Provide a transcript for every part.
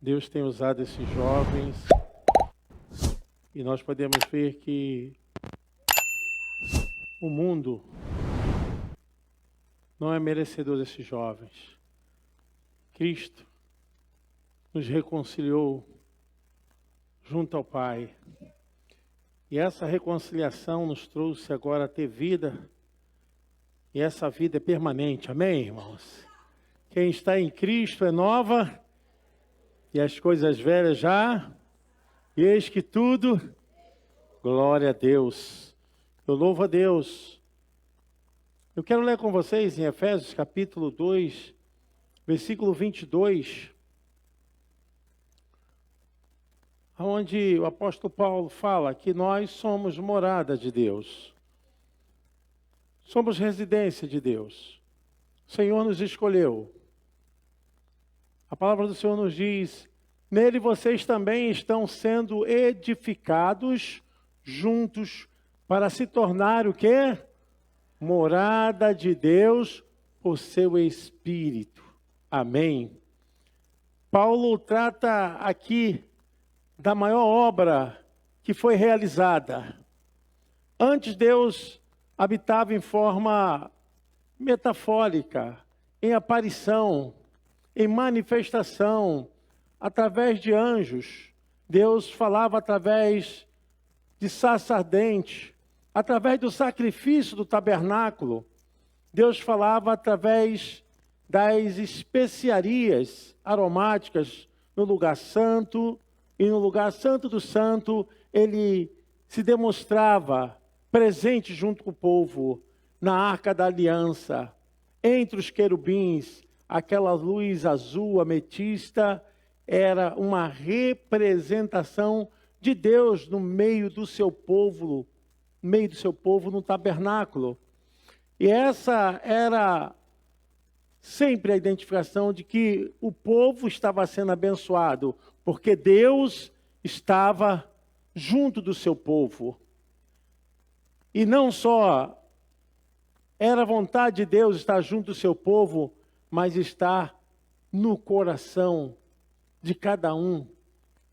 Deus tem usado esses jovens e nós podemos ver que o mundo não é merecedor desses jovens. Cristo nos reconciliou junto ao Pai. E essa reconciliação nos trouxe agora a ter vida. E essa vida é permanente. Amém, irmãos? Quem está em Cristo é nova. E as coisas velhas já. E eis que tudo. Glória a Deus. Eu louvo a Deus. Eu quero ler com vocês em Efésios capítulo 2, versículo 22. Onde o apóstolo Paulo fala que nós somos morada de Deus. Somos residência de Deus. O Senhor nos escolheu. A palavra do Senhor nos diz, nele vocês também estão sendo edificados juntos para se tornar o quê? Morada de Deus por seu Espírito. Amém. Paulo trata aqui da maior obra que foi realizada. Antes Deus habitava em forma metafórica, em aparição, em manifestação, através de anjos. Deus falava através de sarça ardente, através do sacrifício do tabernáculo. Deus falava através das especiarias aromáticas no lugar santo, e no lugar santo do santo, ele se demonstrava presente junto com o povo, na arca da aliança, entre os querubins, aquela luz azul ametista, era uma representação de Deus no meio do seu povo, no tabernáculo. E essa era sempre a identificação de que o povo estava sendo abençoado, porque Deus estava junto do seu povo. E não só era a vontade de Deus estar junto do seu povo, mas estar no coração de cada um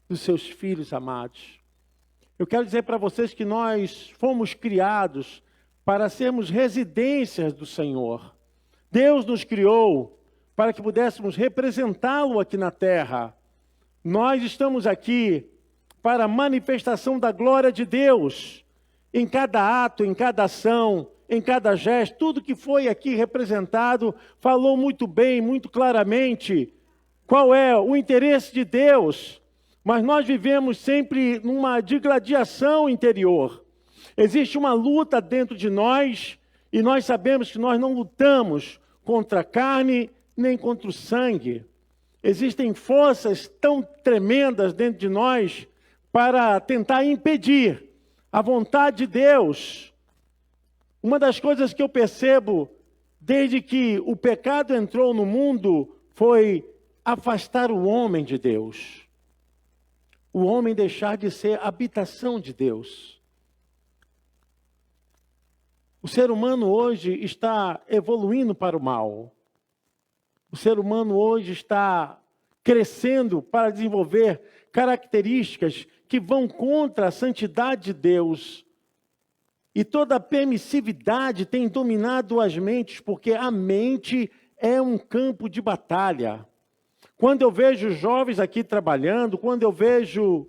dos seus filhos amados. Eu quero dizer para vocês que nós fomos criados para sermos residências do Senhor. Deus nos criou para que pudéssemos representá-lo aqui na terra. Nós estamos aqui para a manifestação da glória de Deus. Em cada ato, em cada ação, em cada gesto, tudo que foi aqui representado, falou muito bem, muito claramente qual é o interesse de Deus. Mas nós vivemos sempre numa digladiação interior. Existe uma luta dentro de nós e nós sabemos que nós não lutamos contra a carne nem contra o sangue. Existem forças tão tremendas dentro de nós para tentar impedir a vontade de Deus. Uma das coisas que eu percebo desde que o pecado entrou no mundo foi afastar o homem de Deus. O homem deixar de ser habitação de Deus. O ser humano hoje está evoluindo para o mal. O ser humano hoje está crescendo para desenvolver características que vão contra a santidade de Deus. E toda a permissividade tem dominado as mentes, porque a mente é um campo de batalha. Quando eu vejo jovens aqui trabalhando, quando eu vejo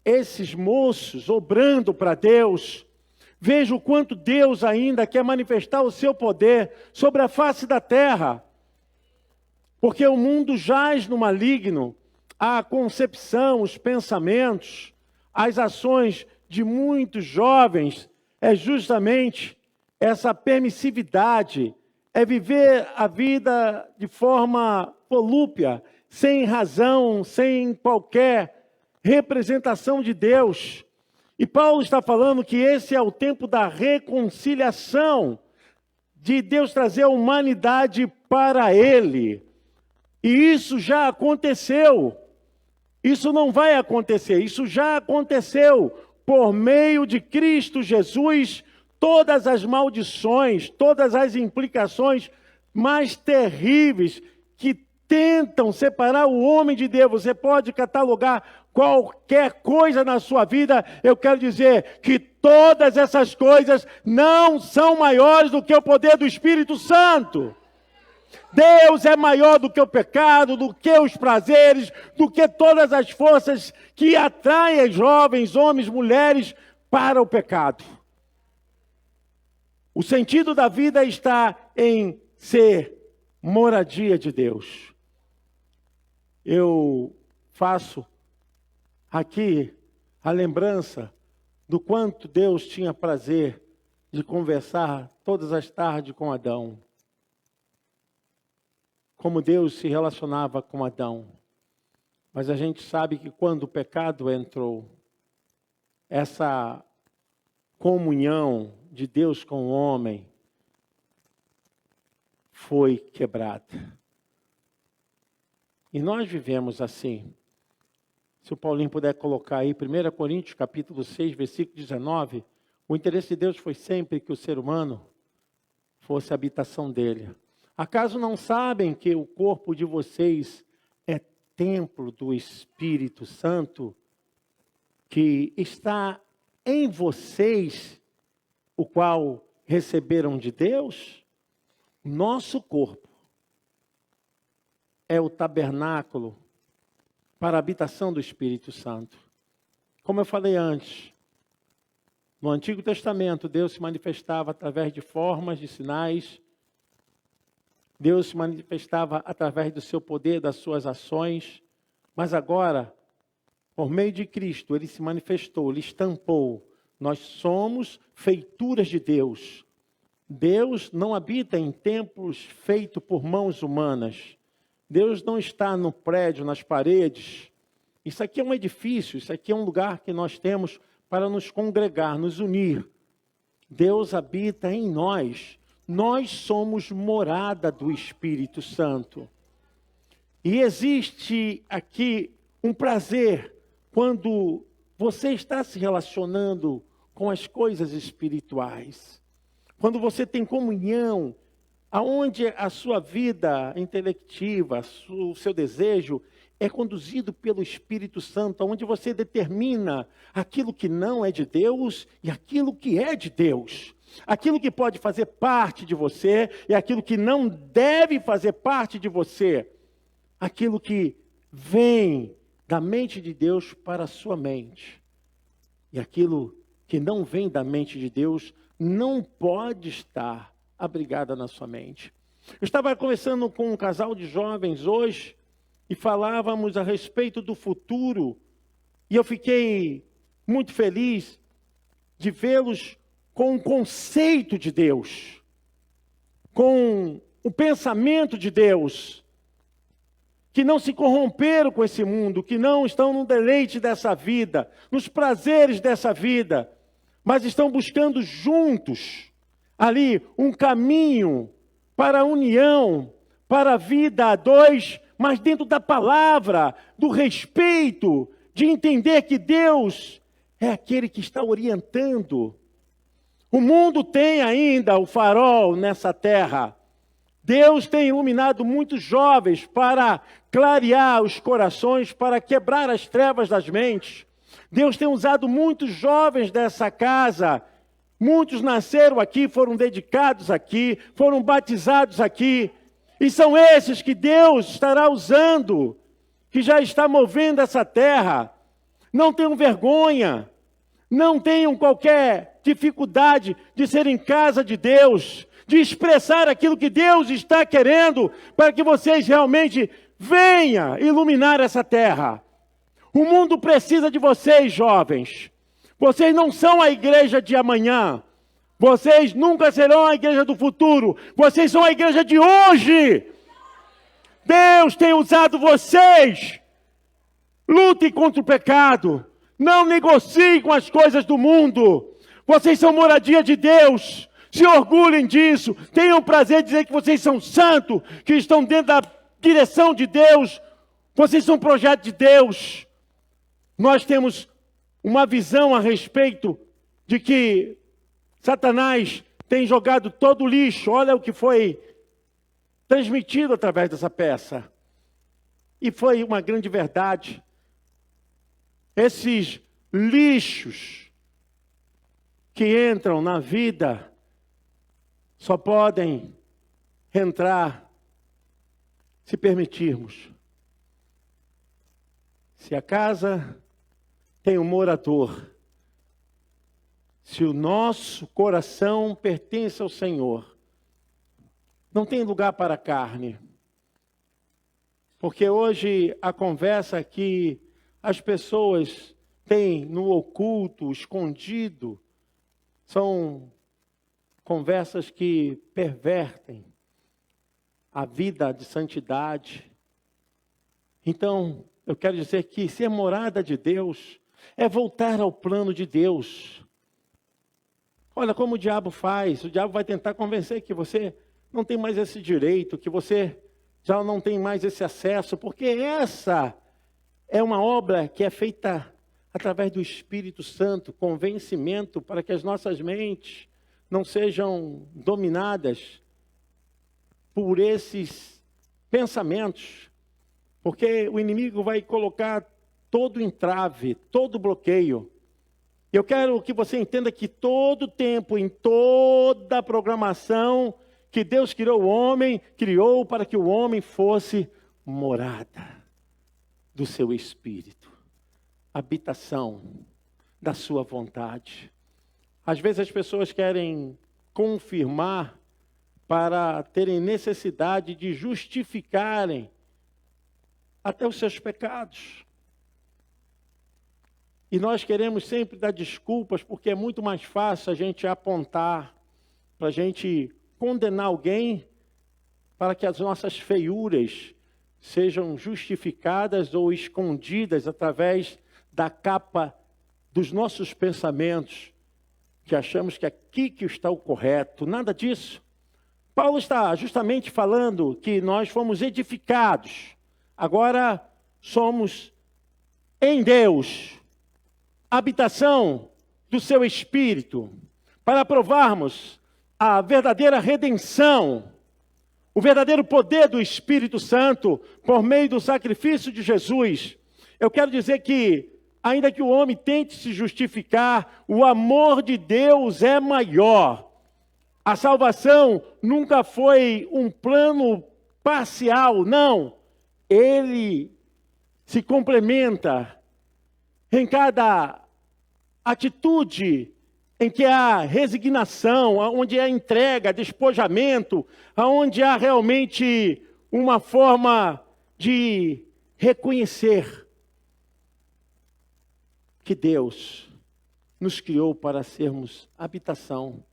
esses moços obrando para Deus, vejo o quanto Deus ainda quer manifestar o seu poder sobre a face da terra. Porque o mundo jaz no maligno, a concepção, os pensamentos, as ações de muitos jovens é justamente essa permissividade, é viver a vida de forma volúpia, sem razão, sem qualquer representação de Deus. E Paulo está falando que esse é o tempo da reconciliação, de Deus trazer a humanidade para Ele. E isso já aconteceu. Isso não vai acontecer, isso já aconteceu. Por meio de Cristo Jesus, todas as maldições, todas as implicações mais terríveis que tentam separar o homem de Deus. Você pode catalogar qualquer coisa na sua vida. Eu quero dizer que todas essas coisas não são maiores do que o poder do Espírito Santo. Deus é maior do que o pecado, do que os prazeres, do que todas as forças que atraem jovens, homens, mulheres para o pecado. O sentido da vida está em ser moradia de Deus. Eu faço aqui a lembrança do quanto Deus tinha prazer de conversar todas as tardes com Adão. Como Deus se relacionava com Adão. Mas a gente sabe que quando o pecado entrou, essa comunhão de Deus com o homem foi quebrada. E nós vivemos assim. Se o Paulinho puder colocar aí, 1 Coríntios capítulo 6, versículo 19, o interesse de Deus foi sempre que o ser humano fosse a habitação dele. Acaso não sabem que o corpo de vocês é templo do Espírito Santo, que está em vocês, o qual receberam de Deus? Nosso corpo é o tabernáculo para a habitação do Espírito Santo. Como eu falei antes, no Antigo Testamento, Deus se manifestava através de formas, de sinais. Deus se manifestava através do seu poder, das suas ações. Mas agora, por meio de Cristo, Ele se manifestou, Ele estampou. Nós somos feituras de Deus. Deus não habita em templos feitos por mãos humanas. Deus não está no prédio, nas paredes. Isso aqui é um edifício, isso aqui é um lugar que nós temos para nos congregar, nos unir. Deus habita em nós. Nós somos morada do Espírito Santo. E existe aqui um prazer quando você está se relacionando com as coisas espirituais. Quando você tem comunhão, aonde a sua vida intelectiva, o seu desejo é conduzido pelo Espírito Santo, onde você determina aquilo que não é de Deus e aquilo que é de Deus. Aquilo que pode fazer parte de você e aquilo que não deve fazer parte de você. Aquilo que vem da mente de Deus para a sua mente. E aquilo que não vem da mente de Deus não pode estar abrigada na sua mente. Eu estava conversando com um casal de jovens hoje e falávamos a respeito do futuro. E eu fiquei muito feliz de vê-los com o conceito de Deus, com o pensamento de Deus, que não se corromperam com esse mundo, que não estão no deleite dessa vida, nos prazeres dessa vida, mas estão buscando juntos ali um caminho para a união, para a vida a dois, mas dentro da palavra, do respeito, de entender que Deus é aquele que está orientando. O mundo tem ainda o farol nessa terra. Deus tem iluminado muitos jovens para clarear os corações, para quebrar as trevas das mentes. Deus tem usado muitos jovens dessa casa. Muitos nasceram aqui, foram dedicados aqui, foram batizados aqui. E são esses que Deus estará usando, que já está movendo essa terra. Não tenham vergonha, não tenham qualquer dificuldade de ser em casa de Deus, de expressar aquilo que Deus está querendo, para que vocês realmente venham iluminar essa terra. O mundo precisa de vocês, jovens. Vocês não são a igreja de amanhã. Vocês nunca serão a igreja do futuro. Vocês são a igreja de hoje. Deus tem usado vocês. Lutem contra o pecado. Não negociem com as coisas do mundo. Vocês são moradia de Deus. Se orgulhem disso. Tenham prazer de dizer que vocês são santos, que estão dentro da direção de Deus. Vocês são um projeto de Deus. Nós temos uma visão a respeito de que Satanás tem jogado todo o lixo. Olha o que foi transmitido através dessa peça. E foi uma grande verdade. Esses lixos que entram na vida só podem entrar se permitirmos. Se a casa tem um morador, se o nosso coração pertence ao Senhor, não tem lugar para a carne. Porque hoje a conversa que as pessoas têm no oculto, escondido, são conversas que pervertem a vida de santidade. Então, eu quero dizer que ser morada de Deus é voltar ao plano de Deus. Olha como o diabo faz. O diabo vai tentar convencer que você não tem mais esse direito, que você já não tem mais esse acesso, porque essa é uma obra que é feita através do Espírito Santo, convencimento para que as nossas mentes não sejam dominadas por esses pensamentos, porque o inimigo vai colocar todo entrave, todo bloqueio. Eu quero que você entenda que todo tempo, em toda a programação que Deus criou o homem, criou para que o homem fosse morada do seu espírito, habitação da sua vontade. Às vezes as pessoas querem confirmar para terem necessidade de justificarem até os seus pecados. E nós queremos sempre dar desculpas, porque é muito mais fácil a gente apontar, para a gente condenar alguém, para que as nossas feiuras sejam justificadas ou escondidas através da capa dos nossos pensamentos, que achamos que aqui que está o correto. Nada disso. Paulo está justamente falando que nós fomos edificados. Agora somos em Deus, habitação do seu Espírito, para provarmos a verdadeira redenção, o verdadeiro poder do Espírito Santo por meio do sacrifício de Jesus. Eu quero dizer que, ainda que o homem tente se justificar, o amor de Deus é maior. A salvação nunca foi um plano parcial, não. Ele se complementa em cada atitude em que há resignação, onde há entrega, despojamento, onde há realmente uma forma de reconhecer que Deus nos criou para sermos habitação.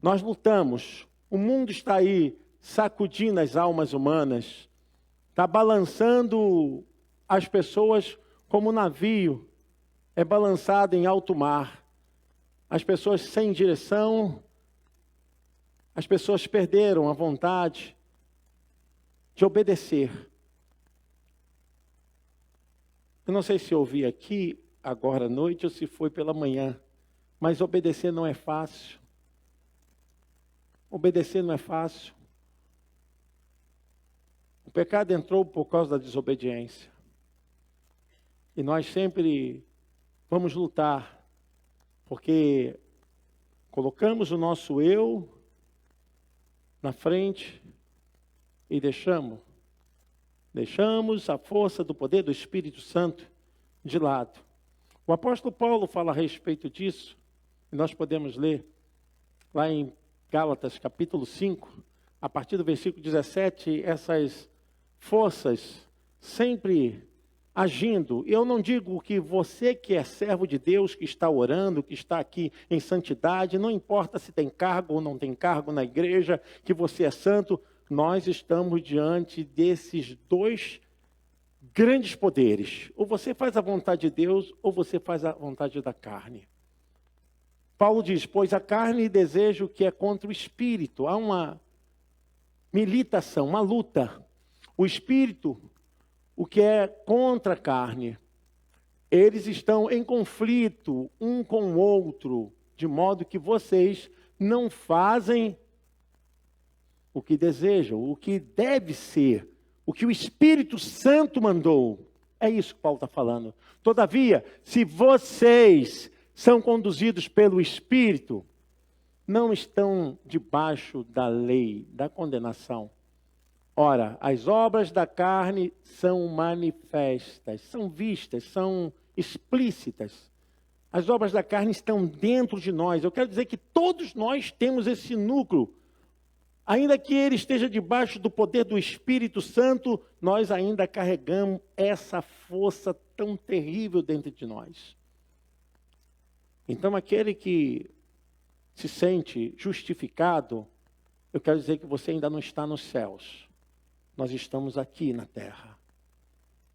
Nós lutamos, o mundo está aí sacudindo as almas humanas, está balançando as pessoas como um navio é balançado em alto mar. As pessoas sem direção, as pessoas perderam a vontade de obedecer. Eu não sei se eu ouvi aqui agora à noite ou se foi pela manhã, mas obedecer não é fácil. Obedecer não é fácil. O pecado entrou por causa da desobediência. E nós sempre vamos lutar, porque colocamos o nosso eu na frente e deixamos a força do poder do Espírito Santo de lado. O apóstolo Paulo fala a respeito disso, e nós podemos ler lá em Gálatas capítulo 5, a partir do versículo 17, essas forças sempre agindo. Eu não digo que você que é servo de Deus, que está orando, que está aqui em santidade, não importa se tem cargo ou não tem cargo na igreja, que você é santo, nós estamos diante desses dois grandes poderes. Ou você faz a vontade de Deus, ou você faz a vontade da carne. Paulo diz, pois a carne deseja o que é contra o espírito. Há uma militação, uma luta. O espírito, o que é contra a carne, eles estão em conflito um com o outro, de modo que vocês não fazem o que desejam, o que deve ser o que o Espírito Santo mandou. É isso que Paulo está falando. Todavia, se vocês são conduzidos pelo Espírito, não estão debaixo da lei, da condenação. Ora, as obras da carne são manifestas, são vistas, são explícitas. As obras da carne estão dentro de nós. Eu quero dizer que todos nós temos esse núcleo. Ainda que ele esteja debaixo do poder do Espírito Santo, nós ainda carregamos essa força tão terrível dentro de nós. Então, aquele que se sente justificado, eu quero dizer que você ainda não está nos céus. Nós estamos aqui na terra.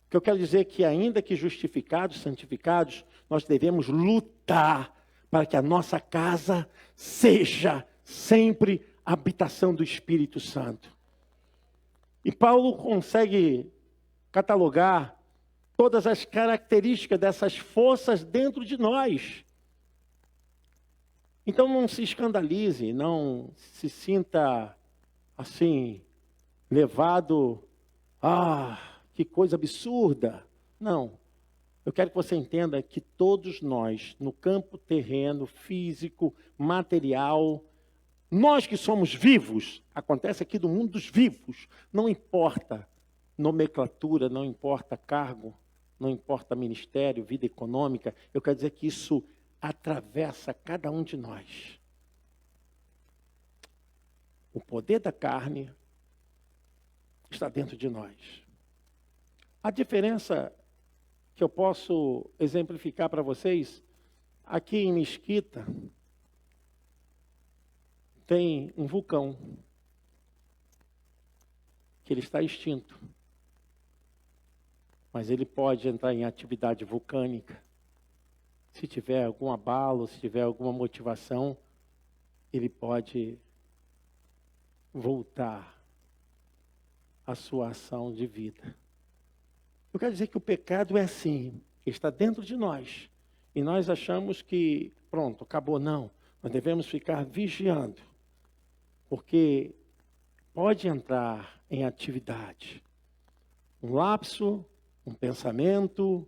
O que eu quero dizer é que ainda que justificados, santificados, nós devemos lutar para que a nossa casa seja sempre a habitação do Espírito Santo. E Paulo consegue catalogar todas as características dessas forças dentro de nós. Então não se escandalize, não se sinta assim, levado, que coisa absurda. Não, eu quero que você entenda que todos nós, no campo terreno, físico, material, nós que somos vivos, acontece aqui do mundo dos vivos, não importa nomenclatura, não importa cargo, não importa ministério, vida econômica, eu quero dizer que isso atravessa cada um de nós. O poder da carne está dentro de nós. A diferença que eu posso exemplificar para vocês, aqui em Mesquita, tem um vulcão, que ele está extinto. Mas ele pode entrar em atividade vulcânica. Se tiver algum abalo, se tiver alguma motivação, ele pode voltar à sua ação de vida. Eu quero dizer que o pecado é assim, está dentro de nós. E nós achamos que, pronto, acabou. Não, nós devemos ficar vigiando. Porque pode entrar em atividade. Um lapso, um pensamento,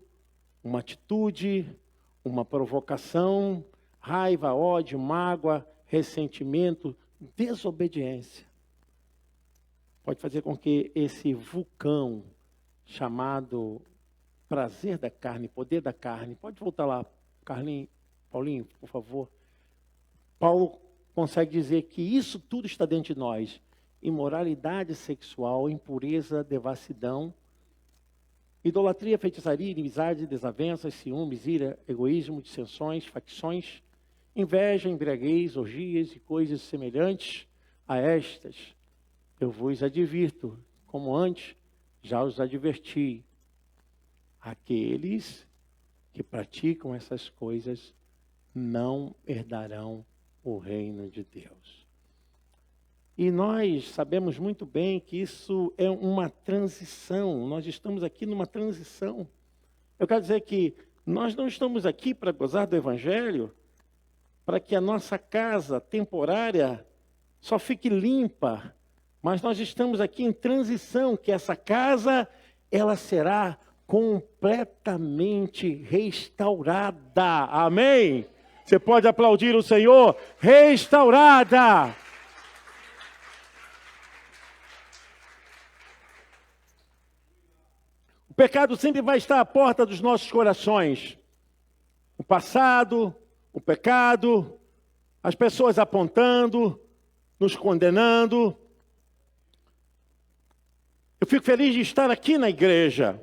uma atitude, uma provocação, raiva, ódio, mágoa, ressentimento, desobediência. Pode fazer com que esse vulcão chamado prazer da carne, poder da carne, pode voltar lá, Paulinho, por favor. Paulo consegue dizer que isso tudo está dentro de nós. Imoralidade sexual, impureza, devassidão, idolatria, feitiçaria, inimizade, desavenças, ciúmes, ira, egoísmo, dissensões, facções, inveja, embriaguez, orgias e coisas semelhantes a estas. Eu vos advirto, como antes já os adverti. Aqueles que praticam essas coisas não herdarão o reino de Deus. E nós sabemos muito bem que isso é uma transição. Nós estamos aqui numa transição. Eu quero dizer que nós não estamos aqui para gozar do Evangelho, para que a nossa casa temporária só fique limpa. Mas nós estamos aqui em transição, que essa casa, ela será completamente restaurada. Amém? Você pode aplaudir o Senhor? Restaurada. O pecado sempre vai estar à porta dos nossos corações. O passado, o pecado, as pessoas apontando, nos condenando. Eu fico feliz de estar aqui na igreja,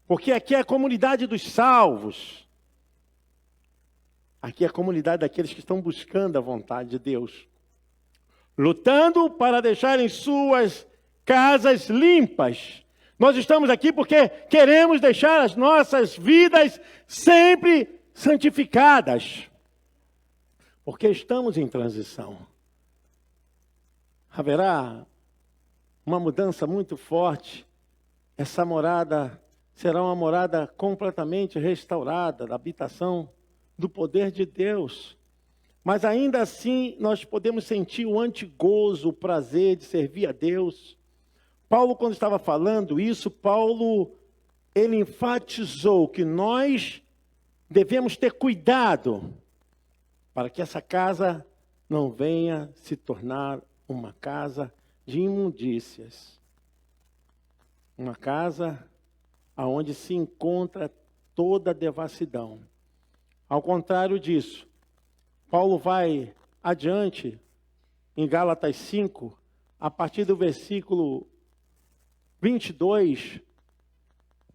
porque aqui é a comunidade dos salvos. Aqui é a comunidade daqueles que estão buscando a vontade de Deus, lutando para deixarem suas casas limpas. Nós estamos aqui porque queremos deixar as nossas vidas sempre santificadas, porque estamos em transição. Haverá uma mudança muito forte. Essa morada será uma morada completamente restaurada, da habitação do poder de Deus. Mas ainda assim nós podemos sentir o antigozo, o prazer de servir a Deus. Paulo, quando estava falando isso, ele enfatizou que nós devemos ter cuidado para que essa casa não venha se tornar uma casa de imundícias. Uma casa onde se encontra toda a devassidão. Ao contrário disso, Paulo vai adiante em Gálatas 5, a partir do versículo 22,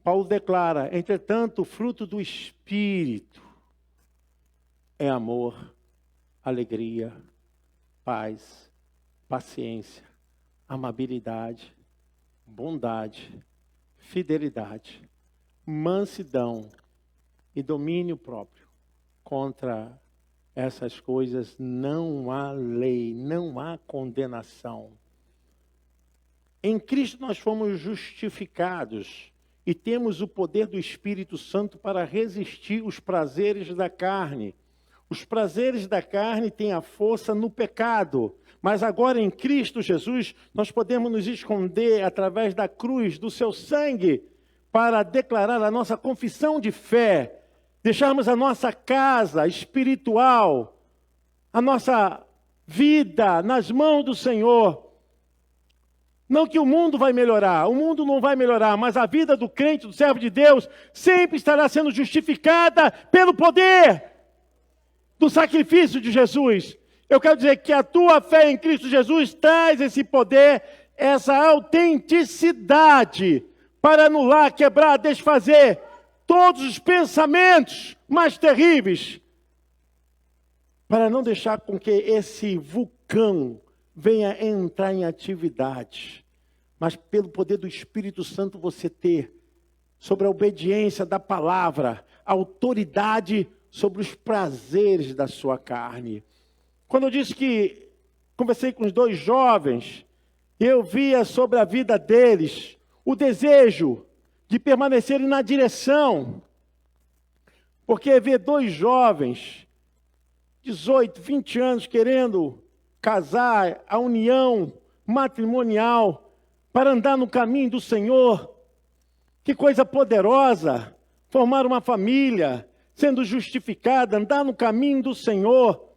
Paulo declara: entretanto, o fruto do Espírito é amor, alegria, paz, paciência, amabilidade, bondade, fidelidade, mansidão e domínio próprio. Contra essas coisas não há lei, não há condenação. Em Cristo nós fomos justificados e temos o poder do Espírito Santo para resistir os prazeres da carne. Os prazeres da carne têm a força no pecado, mas agora em Cristo Jesus nós podemos nos esconder através da cruz, do seu sangue, para declarar a nossa confissão de fé, deixarmos a nossa casa espiritual, a nossa vida nas mãos do Senhor. Não que o mundo vai melhorar, o mundo não vai melhorar, mas a vida do crente, do servo de Deus, sempre estará sendo justificada pelo poder do sacrifício de Jesus. Eu quero dizer que a tua fé em Cristo Jesus traz esse poder, essa autenticidade para anular, quebrar, desfazer todos os pensamentos mais terríveis, para não deixar com que esse vulcão venha entrar em atividade, mas pelo poder do Espírito Santo você ter, sobre a obediência da palavra, autoridade sobre os prazeres da sua carne. Quando eu disse que conversei com os dois jovens, eu via sobre a vida deles o desejo de permanecerem na direção, porque ver dois jovens, 18, 20 anos, querendo casar, a união matrimonial, para andar no caminho do Senhor, que coisa poderosa, formar uma família, sendo justificada, andar no caminho do Senhor,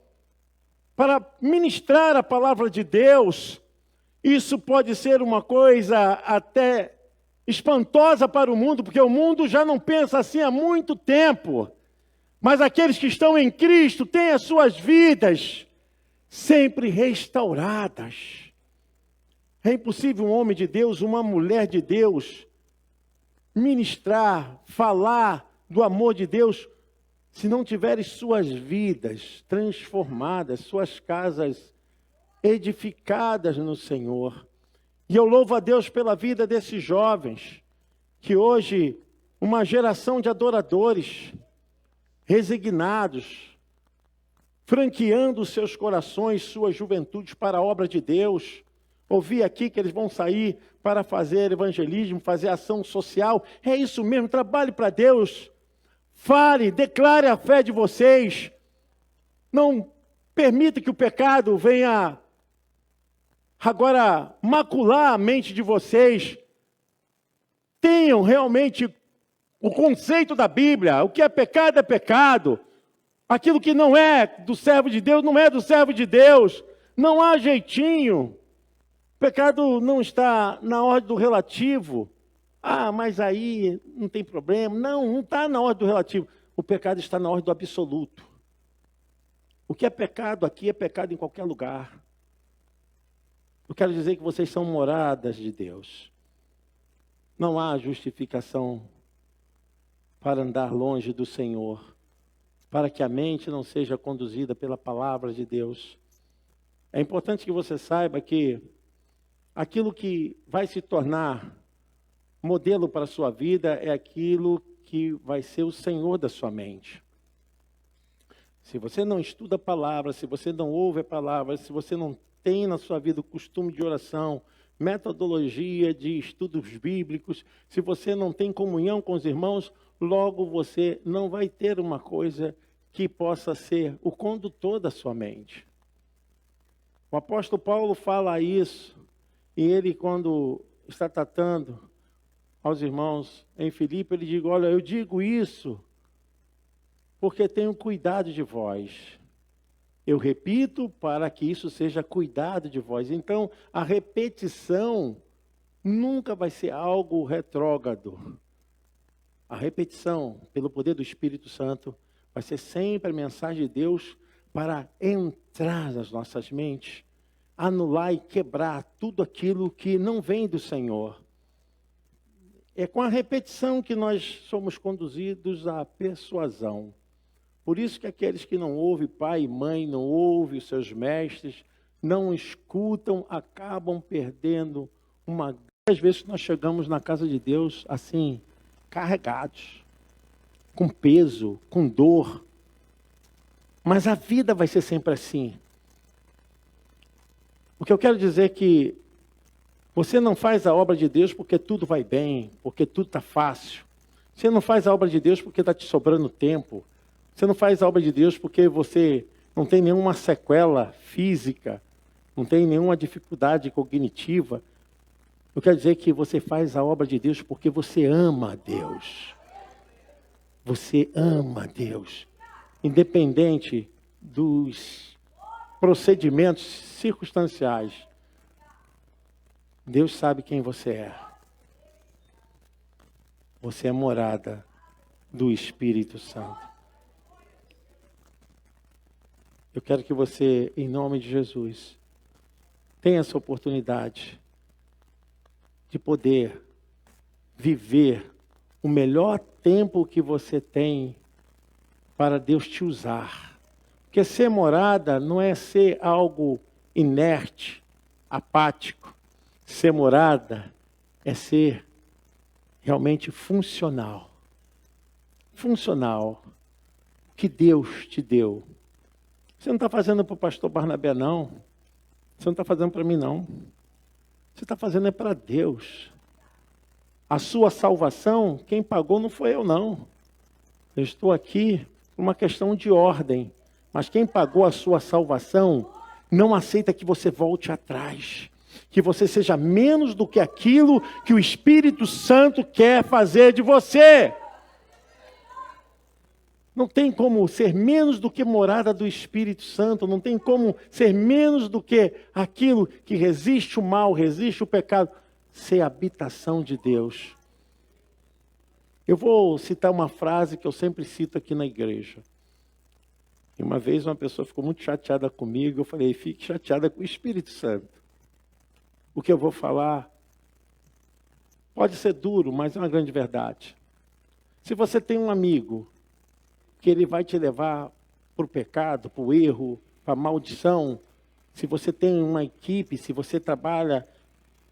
para ministrar a palavra de Deus. Isso pode ser uma coisa até espantosa para o mundo, porque o mundo já não pensa assim há muito tempo. Mas aqueles que estão em Cristo têm as suas vidas sempre restauradas. É impossível um homem de Deus, uma mulher de Deus, ministrar, falar do amor de Deus, se não tiverem suas vidas transformadas, suas casas edificadas no Senhor. E eu louvo a Deus pela vida desses jovens, que hoje, uma geração de adoradores, resignados, franqueando seus corações, suas juventudes para a obra de Deus. Ouvi aqui que eles vão sair para fazer evangelismo, fazer ação social. É isso mesmo, trabalhe para Deus. Fale, declare a fé de vocês. Não permita que o pecado venha agora macular a mente de vocês. Tenham realmente o conceito da Bíblia. O que é pecado é pecado. Aquilo que não é do servo de Deus, não é do servo de Deus. Não há jeitinho. O pecado não está na ordem do relativo. Ah, mas aí não tem problema. Não está na ordem do relativo. O pecado está na ordem do absoluto. O que é pecado aqui é pecado em qualquer lugar. Eu quero dizer que vocês são moradas de Deus. Não há justificação para andar longe do Senhor, para que a mente não seja conduzida pela palavra de Deus. É importante que você saiba que aquilo que vai se tornar modelo para a sua vida é aquilo que vai ser o Senhor da sua mente. Se você não estuda a palavra, se você não ouve a palavra, se você não tem na sua vida o costume de oração, metodologia de estudos bíblicos, se você não tem comunhão com os irmãos, logo você não vai ter uma coisa que possa ser o condutor da sua mente. O apóstolo Paulo fala isso, e ele, quando está tratando aos irmãos em Filipe, ele diz, olha, eu digo isso porque tenho cuidado de vós. Eu repito para que isso seja cuidado de vós. Então, a repetição nunca vai ser algo retrógrado. A repetição, pelo poder do Espírito Santo, vai ser sempre a mensagem de Deus para entrar nas nossas mentes, anular e quebrar tudo aquilo que não vem do Senhor. É com a repetição que nós somos conduzidos à persuasão. Por isso que aqueles que não ouvem pai e mãe, não ouvem os seus mestres, não escutam, acabam perdendo uma... Às vezes nós chegamos na casa de Deus assim, carregados, com peso, com dor. Mas a vida vai ser sempre assim. O que eu quero dizer é que você não faz a obra de Deus porque tudo vai bem, porque tudo está fácil. Você não faz a obra de Deus porque está te sobrando tempo. Você não faz a obra de Deus porque você não tem nenhuma sequela física, não tem nenhuma dificuldade cognitiva. Eu quero dizer que você faz a obra de Deus porque você ama a Deus. Você ama a Deus. Independente dos procedimentos circunstanciais. Deus sabe quem você é. Você é morada do Espírito Santo. Eu quero que você, em nome de Jesus, tenha essa oportunidade de poder viver o melhor tempo que você tem para Deus te usar. Porque ser morada não é ser algo inerte, apático. Ser morada é ser realmente funcional. Funcional. Que Deus te deu. Você não está fazendo para o pastor Barnabé, não. Você não está fazendo para mim, não. Você está fazendo é para Deus. A sua salvação, quem pagou não foi eu, não. Eu estou aqui por uma questão de ordem. Mas quem pagou a sua salvação não aceita que você volte atrás. Que você seja menos do que aquilo que o Espírito Santo quer fazer de você. Não tem como ser menos do que morada do Espírito Santo. Não tem como ser menos do que aquilo que resiste o mal, resiste o pecado. Ser habitação de Deus. Eu vou citar uma frase que eu sempre cito aqui na igreja. E uma vez uma pessoa ficou muito chateada comigo. Eu falei, fique chateada com o Espírito Santo. O que eu vou falar pode ser duro, mas é uma grande verdade. Se você tem um amigo que ele vai te levar para o pecado, para o erro, para a maldição. Se você tem uma equipe, se você trabalha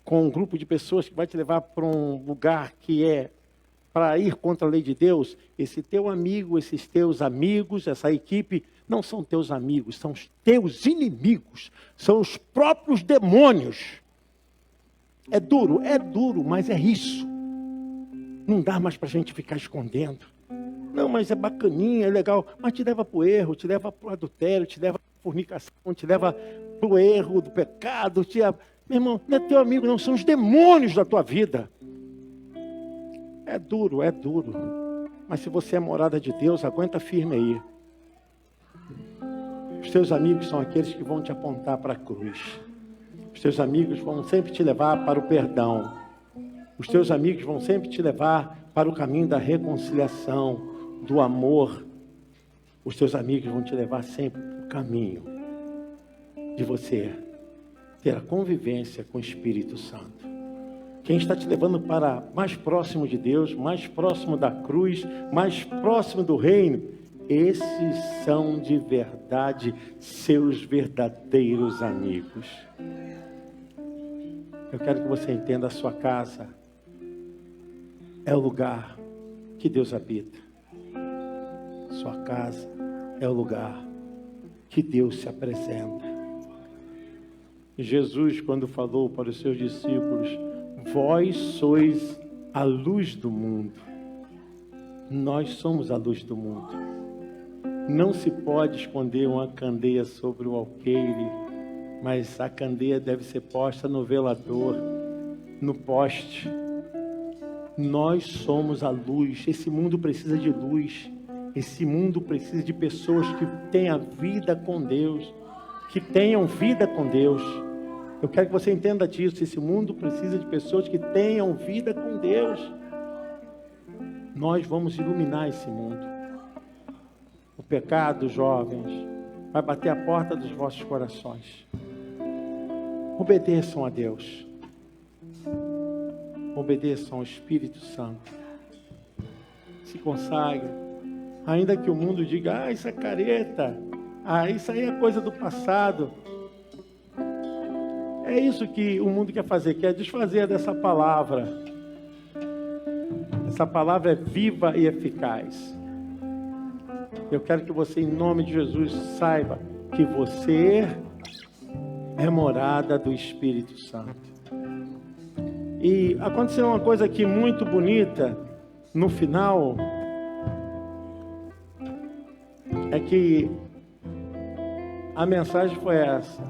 com um grupo de pessoas que vai te levar para um lugar que é para ir contra a lei de Deus, esse teu amigo, esses teus amigos, essa equipe, não são teus amigos, são os teus inimigos, são os próprios demônios. É duro, mas é isso. Não dá mais para a gente ficar escondendo. Não, mas é bacaninha, é legal. Mas te leva para o erro, te leva para o adultério, te leva para a fornicação, te leva para o erro do pecado. Meu irmão, não é teu amigo, não. São os demônios da tua vida. É duro. Mas se você é morada de Deus, aguenta firme aí. Os teus amigos são aqueles que vão te apontar para a cruz. Os teus amigos vão sempre te levar para o perdão. Os teus amigos vão sempre te levar para o caminho da reconciliação, do amor. Os teus amigos vão te levar sempre para o caminho de você ter a convivência com o Espírito Santo. Quem está te levando para mais próximo de Deus, mais próximo da cruz, mais próximo do reino, esses são de verdade seus verdadeiros amigos. Eu quero que você entenda, a sua casa é o lugar que Deus habita. Sua casa é o lugar que Deus se apresenta. Jesus, quando falou para os seus discípulos, vós sois a luz do mundo. Nós somos a luz do mundo. Não se pode esconder uma candeia sobre o alqueire, mas a candeia deve ser posta no velador. no poste. Nós somos a luz. Esse mundo precisa de luz. Esse mundo precisa de pessoas que tenham vida com Deus, que tenham vida com Deus. Eu quero que você entenda disso. Esse mundo precisa de pessoas que tenham vida com Deus. Nós vamos iluminar esse mundo. O pecado, jovens, vai bater a porta dos vossos corações. Obedeçam a Deus. Obedeçam ao Espírito Santo. Se consagre. Ainda que o mundo diga, isso é careta. Isso aí é coisa do passado. É isso que o mundo quer fazer, quer desfazer dessa palavra. Essa palavra é viva e eficaz. Eu quero que você, em nome de Jesus, saiba que você é morada do Espírito Santo. E aconteceu uma coisa aqui muito bonita no final, é que a mensagem foi essa: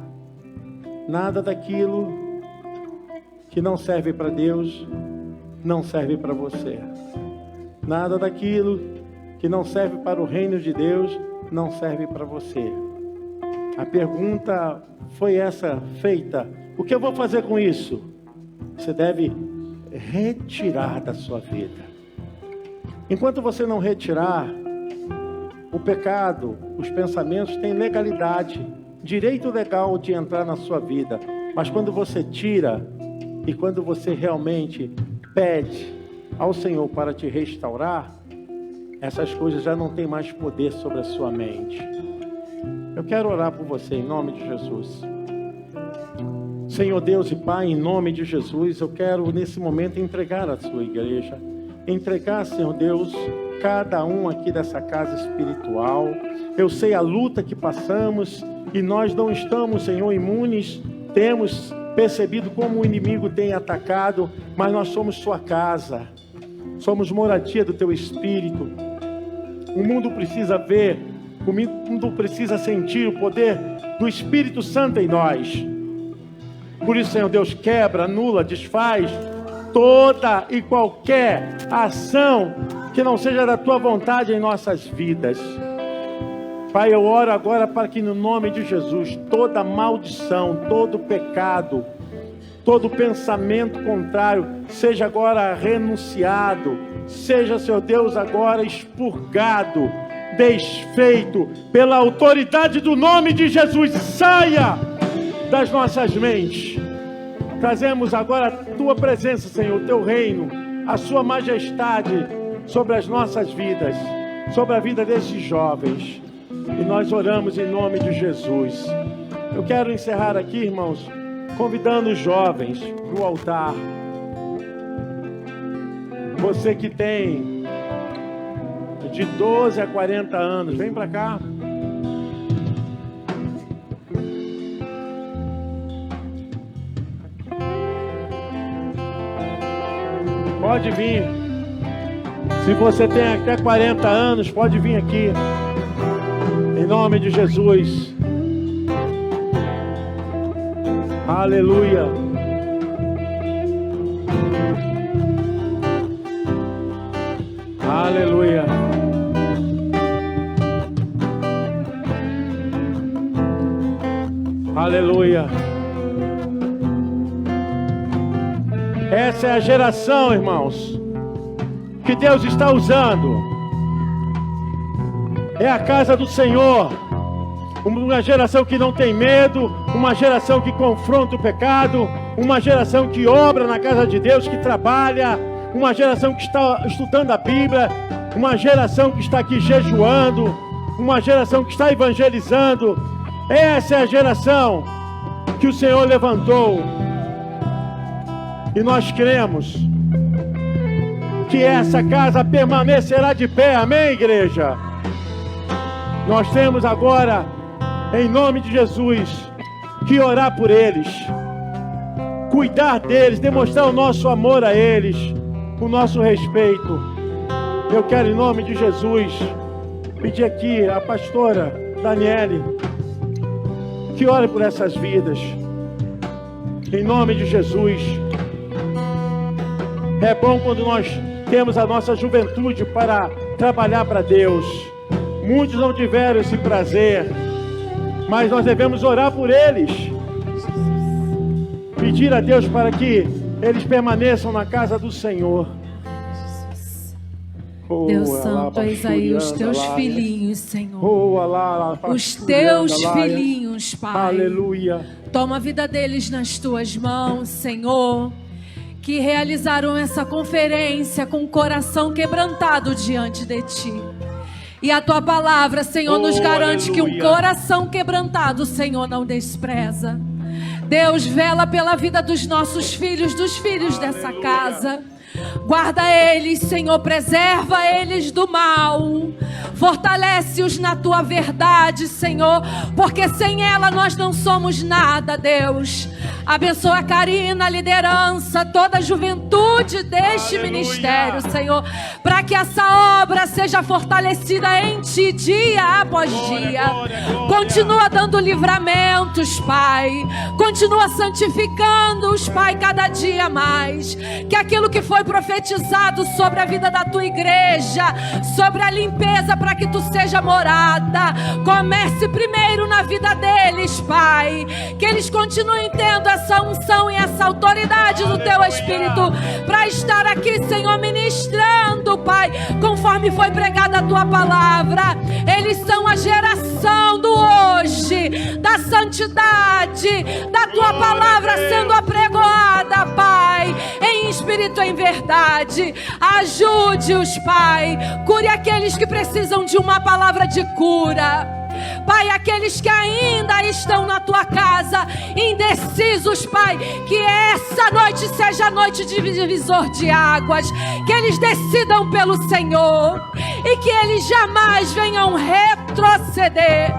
nada daquilo que não serve para Deus não serve para você. Nada daquilo que não serve para o reino de Deus não serve para você. A pergunta foi essa feita: o que eu vou fazer com isso? Você deve retirar da sua vida. Enquanto você não retirar, o pecado, os pensamentos têm legalidade, direito legal de entrar na sua vida. Mas quando você tira e quando você realmente pede ao Senhor para te restaurar, essas coisas já não têm mais poder sobre a sua mente. Eu quero orar por você em nome de Jesus. Senhor Deus e Pai, em nome de Jesus, eu quero nesse momento entregar a sua igreja. Entregar, Senhor Deus, cada um aqui dessa casa espiritual. Eu sei a luta que passamos e nós não estamos, Senhor, imunes. Temos percebido como o inimigo tem atacado, mas nós somos sua casa. Somos moradia do teu Espírito. O mundo precisa ver, o mundo precisa sentir o poder do Espírito Santo em nós. Por isso, Senhor Deus, quebra, anula, desfaz toda e qualquer ação que não seja da tua vontade em nossas vidas. Pai, eu oro agora para que no nome de Jesus, toda maldição, todo pecado, todo pensamento contrário, seja agora renunciado, seja, Senhor Deus, agora expurgado, desfeito, pela autoridade do nome de Jesus, saia das nossas mentes. Trazemos agora a tua presença, Senhor, o teu reino, a sua majestade sobre as nossas vidas, sobre a vida desses jovens. E nós oramos em nome de Jesus. Eu quero encerrar aqui, irmãos, convidando os jovens para o altar. Você que tem de 12 a 40 anos, vem para cá. Pode vir. Se você tem até 40 anos, pode vir aqui. Em nome de Jesus. Aleluia. Aleluia. Aleluia. Essa é a geração, irmãos, que Deus está usando. É a casa do Senhor. Uma geração que não tem medo, uma geração que confronta o pecado, uma geração que obra na casa de Deus, que trabalha, uma geração que está estudando a Bíblia, uma geração que está aqui jejuando, uma geração que está evangelizando. Essa é a geração que o Senhor levantou. E nós cremos que essa casa permanecerá de pé. Amém, igreja? Nós temos agora, em nome de Jesus, que orar por eles, cuidar deles, demonstrar o nosso amor a eles, o nosso respeito. Eu quero, em nome de Jesus, pedir aqui a pastora Daniele que ore por essas vidas. Em nome de Jesus. É bom quando nós temos a nossa juventude para trabalhar para Deus. Muitos não tiveram esse prazer, mas nós devemos orar por eles. Pedir a Deus para que eles permaneçam na casa do Senhor. Deus Santo, eis aí os teus filhinhos, Senhor. Os teus filhinhos, Pai. Aleluia. Toma a vida deles nas tuas mãos, Senhor. Que realizaram essa conferência com o coração quebrantado diante de Ti. E a Tua palavra, Senhor, nos garante que um coração quebrantado, Senhor, não despreza. Deus, vela pela vida dos nossos filhos, dos filhos dessa casa. Guarda eles, Senhor, preserva eles do mal. Fortalece-os na Tua verdade, Senhor, porque sem ela nós não somos nada, Deus. Abençoa a Karina, a liderança, toda a juventude deste ministério, Senhor, para que essa obra seja fortalecida em Ti dia após dia. Continua dando livramentos, Pai. Continua santificando-os, Pai, cada dia mais. Que aquilo que foi profetizado sobre a vida da Tua igreja, sobre a limpeza para que Tu seja morada, comece primeiro na vida deles, Pai. Que eles continuem tendo essa unção e essa autoridade do Teu Espírito para estar aqui, Senhor, ministrando, Pai, conforme foi pregada a Tua palavra. Eles são a geração do hoje, da santidade, da Tua palavra sendo apregoada, Pai, em espírito e em verdade. Ajude-os, Pai. Cure aqueles que precisam de uma palavra de cura, Pai, aqueles que ainda estão na Tua casa, indecisos, Pai, que essa noite seja a noite de divisor de águas, que eles decidam pelo Senhor e que eles jamais venham retroceder,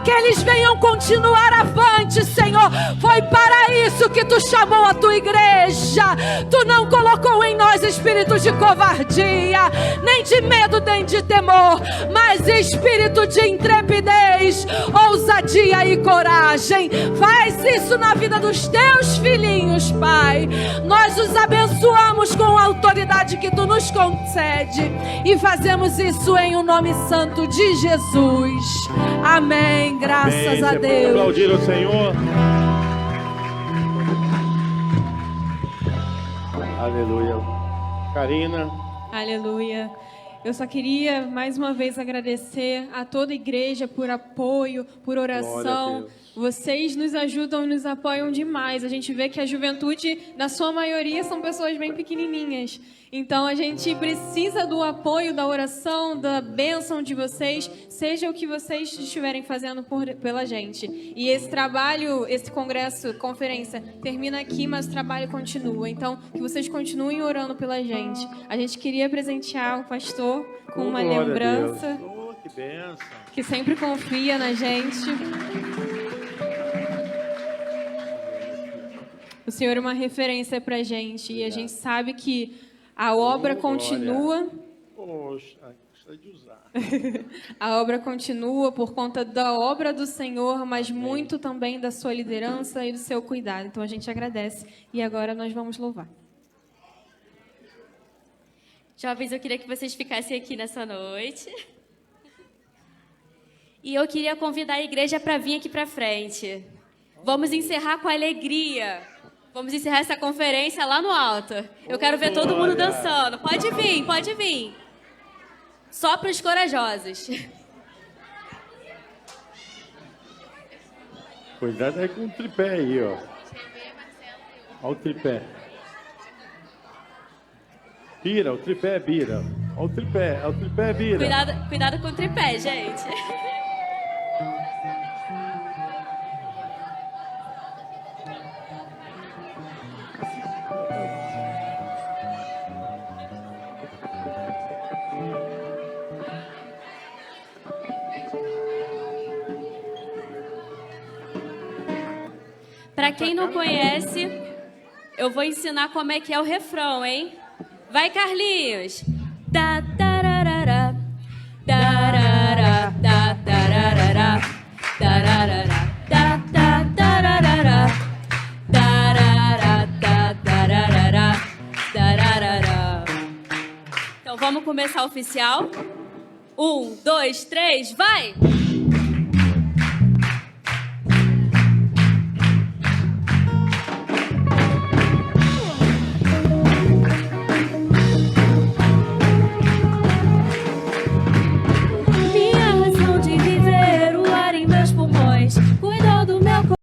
que eles venham continuar avante, Senhor. Foi para isso que Tu chamou a Tua igreja. Tu não colocou em nós espírito de covardia, nem de medo, nem de temor, mas espírito de intrepidez, ousadia e coragem. Faz isso na vida dos Teus filhinhos, Pai. Nós os abençoamos com a autoridade que Tu nos concede e fazemos isso em o nome santo de Jesus. Amém. Graças a Deus. Aplaudir o Senhor. Aleluia. Karina. Aleluia. Eu só queria mais uma vez agradecer a toda a igreja por apoio, por oração. Vocês nos ajudam e nos apoiam demais. A gente vê que a juventude, na sua maioria, são pessoas bem pequenininhas. Então a gente precisa do apoio, da oração, da bênção de vocês, seja o que vocês estiverem fazendo pela gente. E esse trabalho, esse congresso, conferência, termina aqui, mas o trabalho continua. Então, que vocês continuem orando pela gente. A gente queria presentear o pastor com uma lembrança, que bênção, que sempre confia na gente. O Senhor é uma referência pra gente e a gente sabe que a obra continua. Poxa, gostaria de usar. A obra continua por conta da obra do Senhor, mas muito também da sua liderança e do seu cuidado. Então a gente agradece. E agora nós vamos louvar. Jovens, eu queria que vocês ficassem aqui nessa noite. E eu queria convidar a igreja para vir aqui para frente. Vamos encerrar com alegria. Vamos encerrar essa conferência lá no alto. Eu quero ver todo mundo dançando. Pode vir, pode vir. Só para os corajosos. Cuidado aí com o tripé aí, ó. Olha o tripé. Bira, o tripé bira. Olha o tripé bira. Cuidado com o tripé, gente. Para quem não conhece, eu vou ensinar como é que é o refrão, hein? Vai, Carlinhos! Da tararara, tararara, da tararara, tararara, da tararara, tararara, tararara, tararara. Vamos começar oficial? 1, 2, 3, vai! Minha razão de viver, o ar em meus pulmões, cuidou do meu corpo.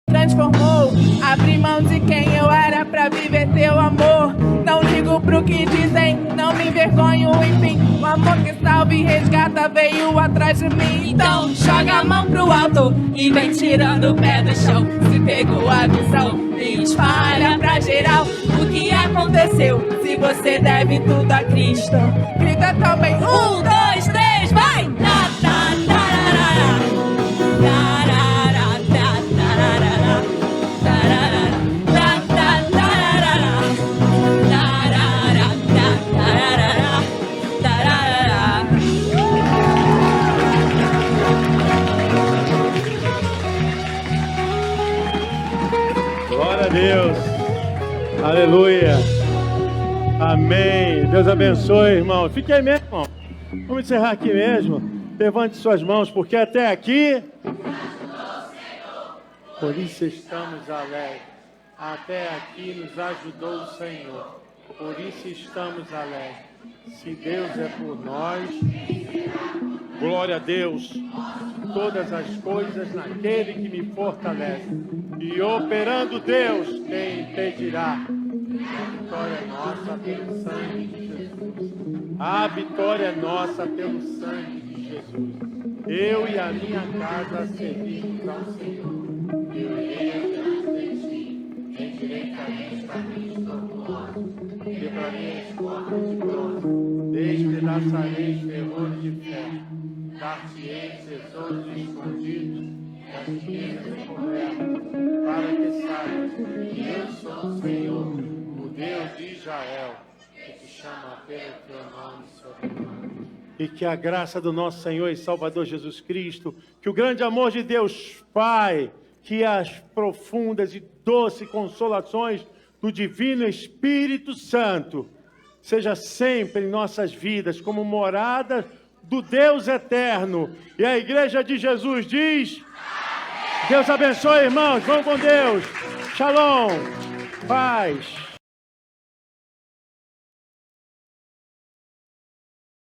Transformou, abri mão de quem eu era pra viver teu amor. Não ligo pro que dizem, não me envergonho, enfim. O amor que salva e resgata veio atrás de mim. Então joga a mão pro alto e vem tirando o pé do chão. Se pegou a visão e espalha pra geral o que aconteceu. Se você deve tudo a Cristo, grita também. 1, 2, 3, vai! Glória a Deus. Aleluia. Amém. Deus abençoe, irmão. Fique aí mesmo, irmão. Vamos encerrar aqui mesmo. Levante suas mãos, porque até aqui... Por isso estamos alegres. Até aqui nos ajudou o Senhor. Por isso estamos alegres. Se Deus é por nós, glória a Deus. Todas as coisas naquele que me fortalece. E operando Deus, quem impedirá? A vitória é nossa pelo sangue de Jesus. A vitória é nossa pelo sangue de Jesus. Eu e a minha casa servimos ao Senhor. Eu irei diante de ti, endireitamente a Cristo, quebrarei as portas de bronze, despedaçarei os ferrolhos de ferro, dar-te-ei tesouros escondidos, as riquezas encobertas, para que saibas que eu sou o Senhor, o Deus de Israel, que te chama pelo teu nome sobrenome. E que a graça do nosso Senhor e Salvador Jesus Cristo, que o grande amor de Deus Pai, que as profundas e doces consolações do Divino Espírito Santo seja sempre em nossas vidas como morada do Deus eterno. E a Igreja de Jesus diz: Amém. Deus abençoe, irmãos. Vamos com Deus. Shalom. Paz.